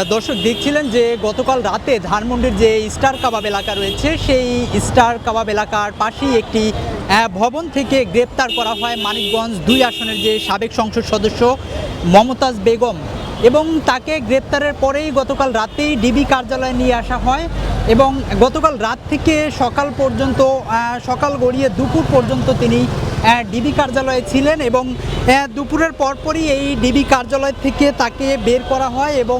দর্শক দেখছিলেন যে গতকাল রাতে ধানমন্ডির যে স্টার কাবাব এলাকা রয়েছে সেই স্টার কাবাব এলাকার পাশেই একটি ভবন থেকে গ্রেপ্তার করা হয় মানিকগঞ্জ 2 আসনের যে সাবেক সংসদ সদস্য মমতাজ বেগম এবং তাকে গ্রেপ্তারের পরেই গতকাল রাতেই ডিবি কার্যালয়ে নিয়ে আসা হয় এবং গতকাল রাত থেকে সকাল পর্যন্ত সকাল গড়িয়ে দুপুর পর্যন্ত তিনি ডিবি কার্যালয়ে ছিলেন এবং দুপুরের পরপরই এই ডিবি কার্যালয় থেকে তাকে বের করা হয় এবং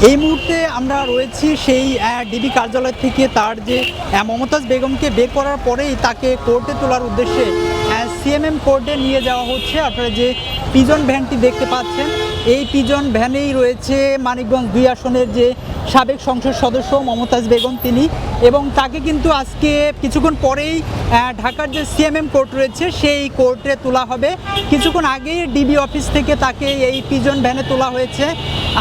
এই মুহূর্তে আমরা রয়েছি সেই ডিবি কার্যালয় থেকে তার যে মমতাজ বেগমকে বের করার পরেই তাকে কোর্টে তোলার উদ্দেশ্যে সিএমএম কোর্টে নিয়ে যাওয়া হচ্ছে। আপনারা যে পিজন ভ্যানটি দেখতে পাচ্ছেন এই পিজন ভ্যানেই রয়েছে মানিকগঞ্জ 2 আসনের যে সাবেক সংসদ সদস্য মমতাজ বেগম তিনি এবং তাকে কিন্তু আজকে কিছুক্ষণ পরেই ঢাকার যে সিএমএম কোর্ট রয়েছে সেই কোর্টে তোলা হবে। কিছুক্ষণ আগেই ডিবি অফিস থেকে তাকে এই পিজন ভ্যানে তোলা হয়েছে।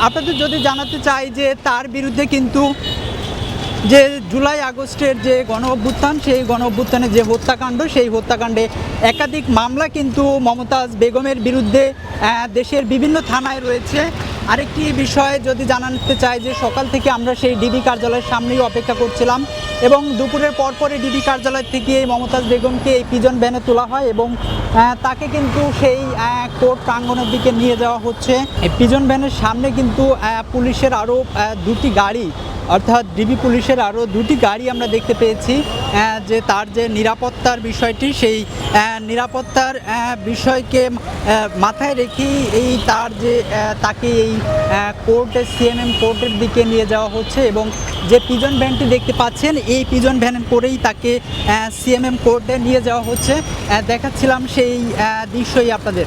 আপনাদের যদি জানাতে চাই যে তার বিরুদ্ধে কিন্তু যে জুলাই আগস্টের যে গণ অভ্যুত্থান সেই গণ অভ্যুত্থানের যে হত্যাকাণ্ড সেই হত্যাকাণ্ডে একাধিক মামলা কিন্তু মমতাজ বেগমের বিরুদ্ধে দেশের বিভিন্ন থানায় রয়েছে। আরেকটি বিষয় যদি জানাতে চাই যে সকাল থেকে আমরা সেই ডিবি কার্যালয়ের সামনেই অপেক্ষা করছিলাম এবং দুপুরের পরপরই ডিবি কার্যালয় থেকে এই মমতাজ বেগমকে এই পিজন ভ্যানে তোলা হয় এবং তাকে কিন্তু সেই কোর্ট প্রাঙ্গণের দিকে নিয়ে যাওয়া হচ্ছে। এই পিজন ভ্যানের সামনে কিন্তু পুলিশের আরও 2টি গাড়ি অর্থাৎ ডিবি পুলিশের আরও 2টি গাড়ি আমরা দেখতে পেয়েছি যে তার যে নিরাপত্তার বিষয়টি সেই নিরাপত্তার বিষয়কে মাথায় রেখেই এই তার যে তাকে এই কোর্টের সিএমএম কোর্টের দিকে নিয়ে যাওয়া হচ্ছে এবং যে পিজন ভ্যানটি দেখতে পাচ্ছেন এই পিজন ভ্যান করেই তাকে সিএমএম কোর্টে নিয়ে যাওয়া হচ্ছে। দেখাচ্ছিলাম সেই দৃশ্যই আপনাদের।